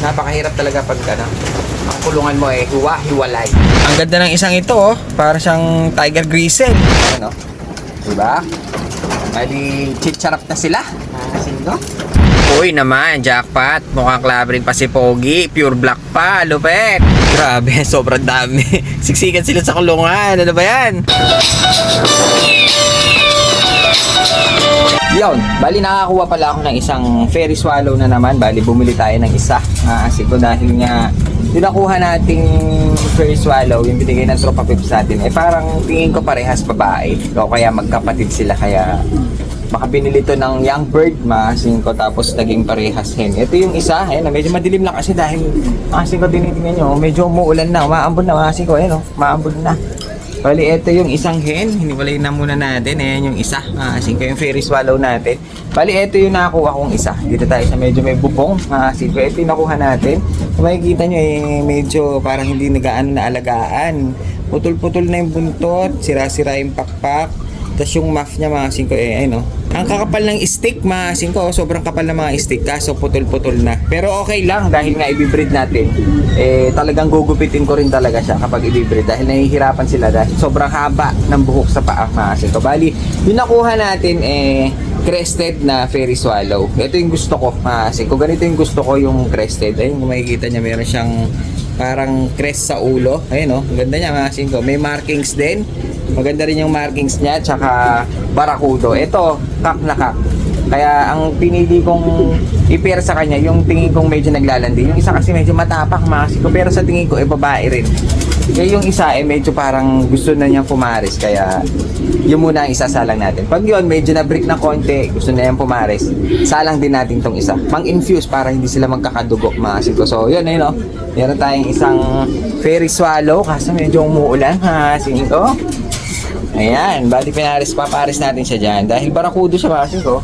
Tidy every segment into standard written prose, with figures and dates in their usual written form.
napakahirap talaga pag ang kulungan mo eh hiwa-hiwalay. Ang ganda ng isang ito oh, para siyang tiger gristle. Ano? Diba? Bali, chicharap na sila. Sino? Uy naman, jackpot. Mukhang club rin pa si Pogi. Pure black pa, lupet. Grabe, sobrang dami. Siksikan sila sa kulungan. Ano ba yan? Yun, bali nakakuha pala ako ng isang fairy swallow na naman. Bali bumili tayo ng isa. Kasi ko dahil nga yung nakuha nating fairy swallow, yung binigay ng tropa pips natin, eh parang tingin ko parehas babae. O kaya magkapatid sila, kaya baka binili to ng young bird, maasin ko, tapos naging parehas hen. Ito yung isa, ayun, medyo madilim lang kasi dahil maasin ko, tinitingnan nyo, medyo umuulan na, umaambon na, maasin ko, ayun, umaambon na. Bali, ito yung isang hen, hiniwalay na muna natin, ayan yung isa, maasin ko yung fairy swallow natin. Bali, ito yung nakakuha kong isa, dito tayo sa medyo may bubong, maasin ko, ito yung nakuha natin. Kung makikita nyo, eh, medyo parang hindi nagaan na alagaan. Putol-putol na yung buntot, sira-sira yung pakpak. Tapos yung muff niya mga singko eh, ayun, no? Ang kakapal ng stick mga singko, sobrang kapal ng mga stick, kaso putol-putol na. Pero okay lang dahil nga i-breed natin. Eh talagang gugupitin ko rin talaga siya kapag i-breed dahil nahihirapan sila dahil sobrang haba ng buhok sa paa mga singko. Bali, yung nakuha natin eh crested na fairy swallow. Ito yung gusto ko mga singko. Ganito yung gusto ko, yung crested. Ayun, kung makikita niya meron siyang parang crest sa ulo. Ayun, no? Ang ganda niya mga singko. May markings din. Maganda rin yung markings niya, tsaka barakudo. Ito, kak na kak. Kaya ang pinili kong i-pair sa kanya, yung tingin kong medyo naglalandi. Yung isa kasi medyo matapak, makasiko. Pero sa tingin ko, babae rin. Kaya yung isa, medyo parang gusto na niyang pumaris. Kaya yun muna ang isasalang natin. Pag yun, medyo na-break na konti, gusto na niyang pumaris, salang din natin tong isa. Mang-infuse para hindi sila magkakadugo, makasiko. So, yun, ayun, no? Meron tayong isang fairy swallow, kasi medyo umuulan, makasiko. Ayan, bali paparis natin siya dyan. Dahil barakudo siya kasi ko.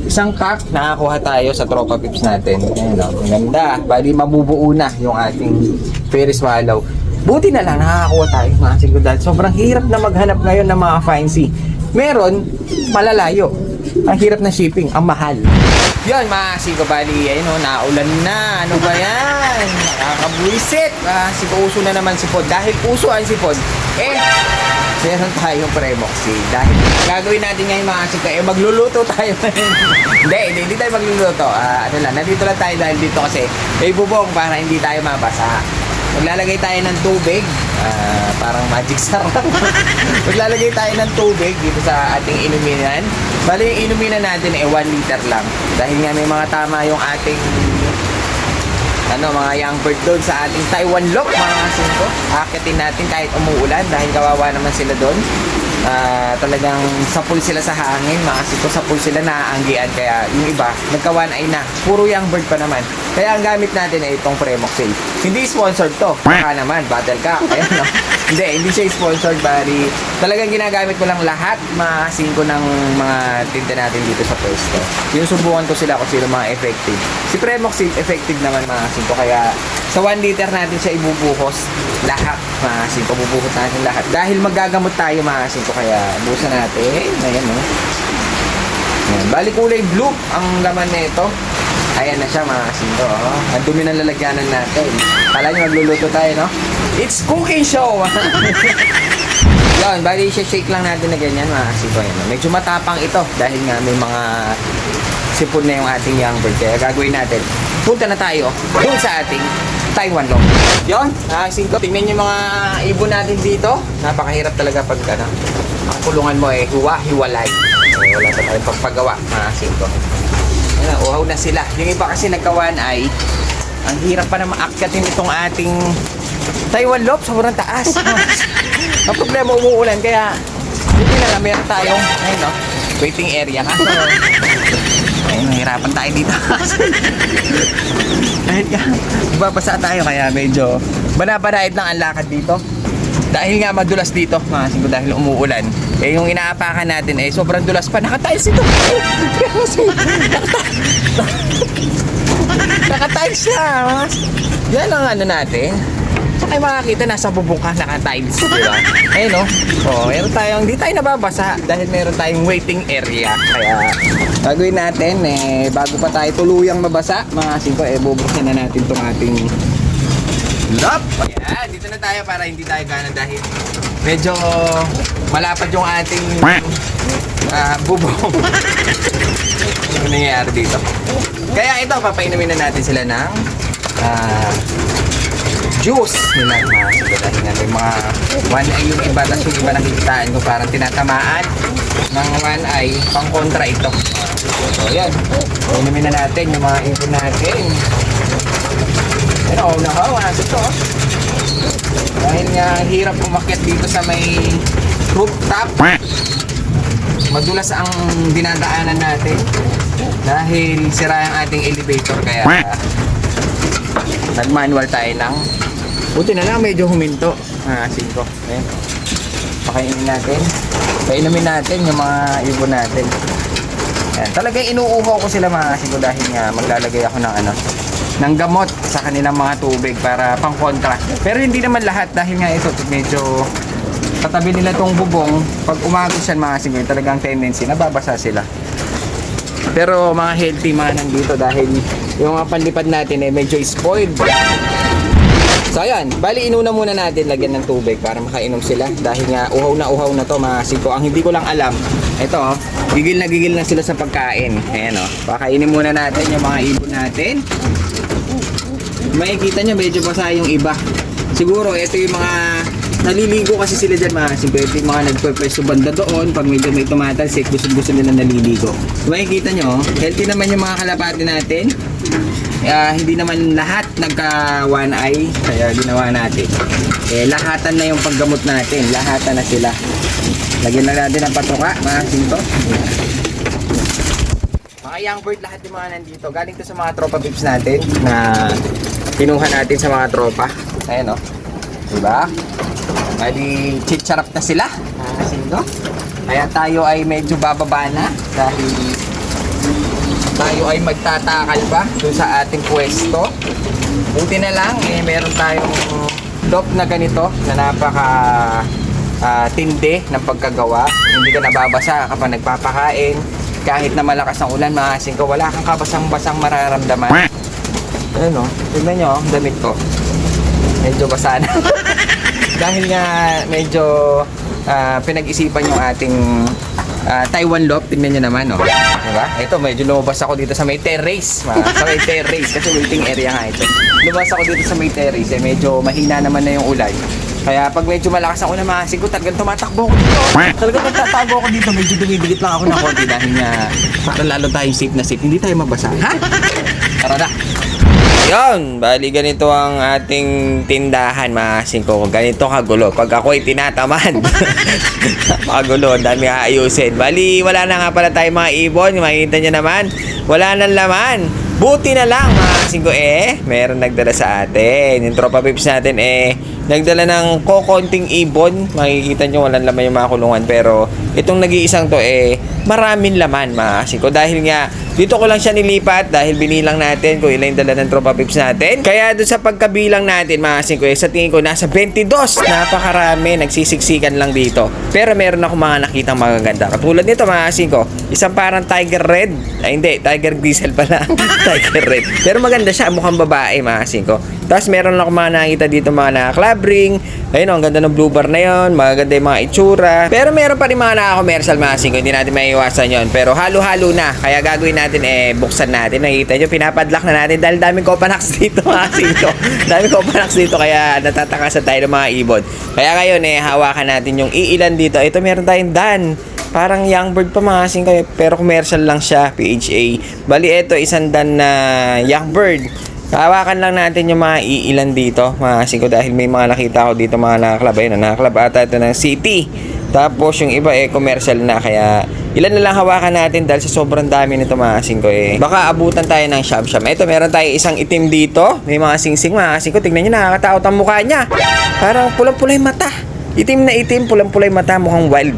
Isang cock, nakakuha tayo sa tropa pips natin. Ayan, ang ganda. Bali mabubuo na yung ating fairy swallow. Buti na lang nakakakuha tayo mga singko dahil sobrang hirap na maghanap ngayon ng mga fancy. Meron, malalayo. Ang hirap na shipping, ang mahal. Yun mga singko, bali, ayun o, naulan na. Ano ba yan? Nakakabuisit. Singko, uso na naman si Pod. Dahil uso ang si Pod, meron tayong Premoxil. Dahil gagawin natin ngayon mga singko, magluluto tayo. hindi tayo magluluto. Ano lang, nandito lang tayo dahil dito kasi may bubong para hindi tayo mabasa. Maglalagay tayo ng tubig, parang magic sarap. Maglalagay tayo ng tubig dito sa ating inuminan. Bali yung inuminan natin 1 liter lang. Dahil nga may mga tama yung ating mga young bird doon sa ating Taiwan lock mga singko. Akitin natin kahit umuulan dahil kawawa naman sila doon. Talagang sapul sila sa hangin, mga singko, sapul sila, naaanggian. Kaya yung iba, nagkawan ay na. Puro young bird pa naman. Kaya ang gamit natin ay itong Premoxil. Hindi sponsored to. Baka naman, battle ka. Ayan, no? Hindi siya sponsored, bali. Talagang ginagamit ko lang lahat, mga singko ng mga tinta natin dito sa pwesto. Sinusubukan ko sila kung sino mga effective. Si Premoxil, effective naman mga singko. Kaya sa 1 liter natin siya ibubuhos lahat, mga singko. Bubuhos natin lahat. Dahil magagamot tayo mga singko, kaya buhusan natin. Ayan, no? Ayan. Bali kulay blue ang laman nito. Ayan na siya mga singko. Ang dumi ng lalagyanan natin. Kala nyo magluluto tayo, no? It's cooking show! Yun, bali shake lang natin na ganyan mga singko. Medyo matapang ito dahil nga may mga sipon na yung ating young bird. Kaya gagawin natin, punta na tayo dun sa ating Taiwan lock. Yun, singko, tingnan yung mga ibon natin dito. Napakahirap talaga pag ang kulungan mo hiwa-hiwalay. Wala sa tayong pagpagawa mga singko. Uhaw na sila. Yung iba kasi nagkawan ay ang hirap pa na maakyatin itong ating Taiwan lock, sobrang taas. Ang problema, umuulan, kaya hindi na lang, meron tayong waiting area. Ayun, nahirapan tayo dito. Dahil nga, babasa tayo, kaya medyo banabanait lang ang lakad dito. Dahil nga madulas dito, mga singko, dahil umuulan. Yung inaapakan natin sobrang dulas pa. Naka-tiles ito. Naka-tiles na. Yan ang natin. Saka makakita nasa bubong ka naka-tiles, di ba? Ayun no? Meron tayong, hindi tayo nababasa dahil meron tayong waiting area. Kaya gagawin natin, bago pa tayo tuluyang mabasa, mga singko, bubuksan na natin itong ating lap. Ayan, dito na tayo para hindi tayo gana dahil medyo malapad yung ating bubong. Ano nangyayari dito? Kaya ito, papainumin na natin sila ng juice nila mga singko dahil nga may mga one eye yung iba, tapos yung iba nakikitaan ko parang tinatamaan ng one eye, pang kontra ito. So yan, inumin na natin yung mga ipon natin. Pero wala ito. Dahil nga hirap umakyat dito sa may rooftop, madulas ang dinadaanan natin dahil sira yung ating elevator, kaya nag-manual tayo lang. Buti na lang medyo huminto. 5. Ayan. Pakainin natin. Painumin natin yung mga ibon natin. Ayan. Talagang inuuhaw ko sila mga singko dahil nga maglalagay ako ng gamot sa kanilang mga tubig para pang kontra. Pero hindi naman lahat dahil nga ito medyo tatabi nila tong bubong. Pag umagos yan mga singko, talagang tendency nababasa sila. Pero mga healthy mga nandito dahil yung mga panlipad natin medyo spoiled. So ayan, bali inuna muna natin lagyan ng tubig para makainom sila dahil nga uhaw na to mga singko. Ang hindi ko lang alam, ito gigil na sila sa pagkain. Ayan pakainin muna natin yung mga ibon natin. Makikita nyo medyo basa yung iba. Siguro ito yung mga naliligo kasi sila dyan mga singko. Ito yung mga nagpwesto banda doon pag medyo may tumatalsik, gusto nila naliligo. Makikita nyo, healthy naman yung mga kalapati natin. Hindi naman lahat nagka one eye, kaya ginawa natin. Lahatan na yung paggamot natin, lahatan na sila. Lagyan na natin ng patuka, mga singko. Mga young bird lahat yung mga nandito. Galing to sa mga tropa pips natin na kinuha natin sa mga tropa. Ayan diba? Bali, chicharap na sila, mga singko. Kaya tayo ay medyo bababa na dahil tayo ay magtatakal pa doon sa ating pwesto. Buti na lang meron tayong loft na ganito na napaka tindi ng pagkagawa. Hindi ka nababasa kapag nagpapakain. Kahit na malakas ang ulan mga singko, wala kang kabasang-basang mararamdaman. Ayun tignan nyo ang damit ko. Medyo basa na. Dahil nga medyo pinag-isipan yung ating Taiwan loft, tingnan nyo naman diba? Ito medyo lumabas ako dito sa may terrace, sa may terrace kasi waiting area nga ito. Lumabas ako dito sa may terrace, medyo mahina naman na yung ulan. Kaya pag medyo malakas ang ulan mga singko, talagang tumatakbo ako dito. Talagang magtatago ako dito, medyo dumidikit lang ako ng konti dahil nga para lalo tayong safe na safe, hindi tayo mabasa. Tara na! Yun, bali ganito ang ating tindahan mga singko. Ganito kagulo. Pag ako'y tinatamad, makagulo, dami aayusin. Bali, wala na nga pala tayong mga ibon. Makikita nyo naman, wala nang laman. Buti na lang mga singko meron nagdala sa atin. Yung tropa pips natin nagdala ng kokonting ibon. Makikita nyo, walang laman yung mga kulungan. Pero itong nag-iisang to maraming laman mga singko. Dahil nga, dito ko lang siya nilipat dahil binilang natin kung ilan yung dala ng tropa pips natin. Kaya doon sa pagkabilang natin mga singko, sa tingin ko nasa 22. Napakarami, nagsisiksikan lang dito. Pero meron ako mga nakitang magaganda. Katulad nito mga singko, isang parang tiger red. Ay hindi, tiger diesel pala. Tiger red. Pero maganda siya, mukhang babae mga singko. Tapos meron ako mga nakita dito mga naka-club ring. Ayun ang ganda ng blue bar na yon, magaganda yung mga itsura. Pero meron pa rin mga naka-commercial mga singko, hindi natin maiiwasan yon. Pero halo-halo na, kaya gagawin natin buksan natin. Nakita nyo, pinapadlock na natin dahil daming Copanax dito mga singko. Daming Copanax dito kaya natatakasan tayo ng mga ibon. Kaya ngayon hawakan natin yung iilan dito. Ito meron tayong Dan. Parang young bird pa mga singko pero commercial lang siya, PHA. Bali ito isang Dan na young bird. Hawakan lang natin yung mga iilan dito mga singko dahil may mga nakita ko dito mga nakaklab. Ayun, nakaklab ata ito ng city. Tapos yung iba commercial na kaya ilan na lang hawakan natin dahil sa sobrang dami nito mga singko baka abutan tayo ng sham-sham. Ito meron tayo isang itim dito. May mga sing-sing mga singko. Tingnan nyo, nakakatakot ang mukha niya. Parang pulang-pulay mata. Itim na itim, pulang-pulay mata, mukhang wild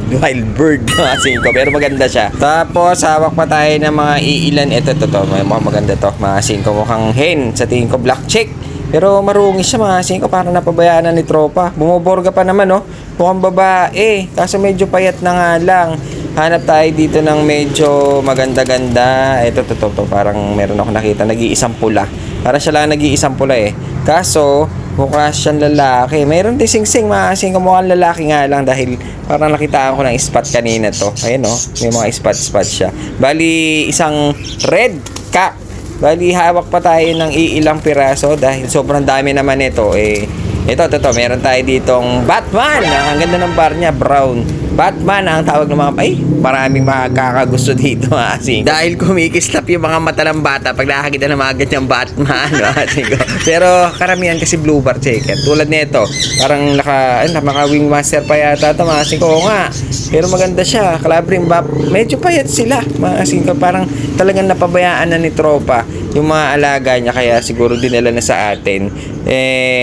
bird mga singko. Pero maganda siya. Tapos hawak pa tayo ng mga iilan. Ito, mukhang maganda to mga singko. Mukhang hen, sa tingin ko black chick. Pero marungis siya mga singko, parang napabayaan na ni tropa. Bumoborga pa naman, oh. Mukhang babae. Kaso medyo payat na nga lang. Hanap tayo dito ng medyo maganda-ganda. Ito, parang meron ako nakita. Nag-iisang pula. Parang siya lang nag-iisang pula eh. Kaso, mukha siyang lalaki. Meron din sing-sing mga singko. Mukhang lalaki nga lang dahil parang nakitaan ko ng spot kanina to. Ayan oh, may mga spot siya. Bali, isang red cap. Bali, hawak pa tayo ng iilang piraso dahil sobrang dami naman ito eh. Ito, meron tayo ditong Batman. Ang ganda ng bar niya, brown. Batman ang tawag ng mga maraming makakagusto dito mga singko. Dahil kumikislap yung mga mata ng bata pag nakakita ng mga ganyang Batman mga singko. Pero karamihan kasi blue bar checker. Tulad nito, parang naka wingmaster pa yata ito mga singko. Oo nga, pero maganda siya. Kalabring bap, medyo payat sila mga singko. Parang talagang napabayaan na ni tropa yung mga alaga niya, kaya siguro dinala na sa atin.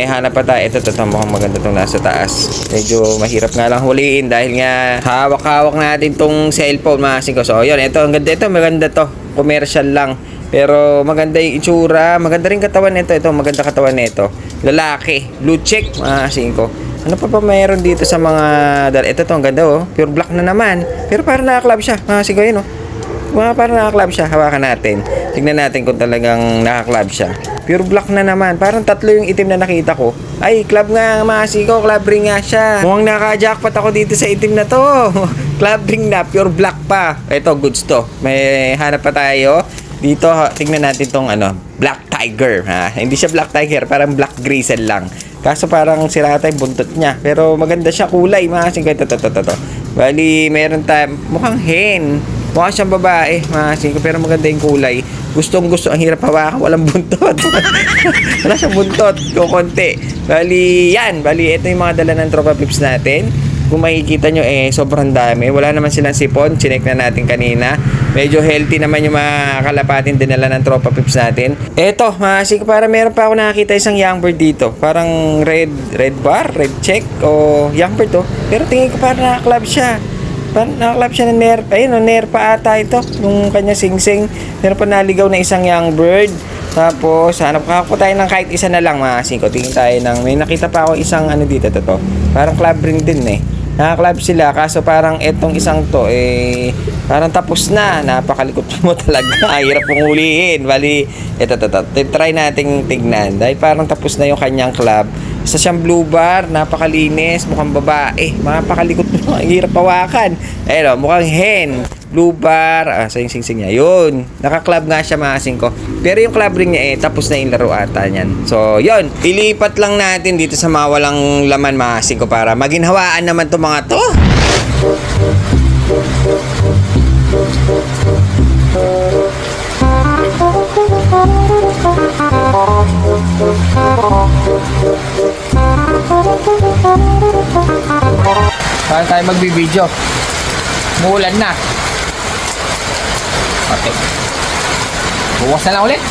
Hanap pa tayo. Ito mukhang maganda itong nasa taas. Medyo mahirap nga lang huliin dahil nga hawak-hawak natin tong cellphone mga singko. So yun, ito ang ganda, ito maganda to, commercial lang pero maganda yung itsura, maganda rin katawan nito. Ito maganda katawan nito, lalaki, blue check mga singko. Ano pa mayroon dito sa mga ito ang ganda oh, pure black na naman pero parang naka-club siya mga singko. Yun oh, parang naka-club siya. Hawakan natin, tignan natin kung talagang naka-club siya. Pure black na naman. Parang tatlo yung itim na nakita ko. Ay, club nga mga siko. Club ring nga siya. Mukhang naka-jackpot ako dito sa itim na to. Club ring na. Pure black pa. Ito, goods to. May hanap pa tayo. Dito, tingnan natin tong Black Tiger. Ha? Hindi siya Black Tiger. Parang Black Grizzle lang. Kaso parang sirata yung buntot niya. Pero maganda siya kulay. Mga siko. Ito. Bali, meron tayo. Mukhang hen. Mukha siyang babae, mga singko, pero maganda yung kulay. Gustong-gusto, ang hirap hawakan, walang buntot. Wala siyang buntot, kukunti. Bali, ito yung mga dala ng tropa pips natin. Kung makikita nyo, sobrang dami. Wala naman silang sipon, chinek na natin kanina. Medyo healthy naman yung mga kalapatin dinala ng tropa pips natin. Eto, mga singko, parang meron pa ako nakakita isang young bird dito. Parang red bar, red check, o young bird to. Pero tingin ko parang naka-club siya. Nakaklap siya ng nerf. Ayun, nerf pa ata ito. Yung kanya sing-sing. Meron pa naligaw na isang young bird. Tapos, hanap ko tayo ng kahit isa na lang mga singko. Tingin tayo ng, may nakita pa ako isang dito. Parang club ring din eh. Nakaklab sila. Kaso parang etong isang to parang tapos na. Napakalikot mo talaga. Hirap pong hulihin. Bali, ito. Try nating tignan. Dahil parang tapos na yung kanyang club. Isa siyang blue bar, napakalinis, mukhang babae, mapakalikot mo, ang hirap pawakan. Ayun, mukhang hen, blue bar, sa yung sing-sing niya. Yun, naka-club nga siya mga singko. Pero yung club ring niya tapos na yung laro ata niyan. So, yun, ilipat lang natin dito sa mga walang laman mga singko para maginhawaan naman to mga to. Paano tayo magbibideo? Muulan na. Okay. Bukas na lang ulit.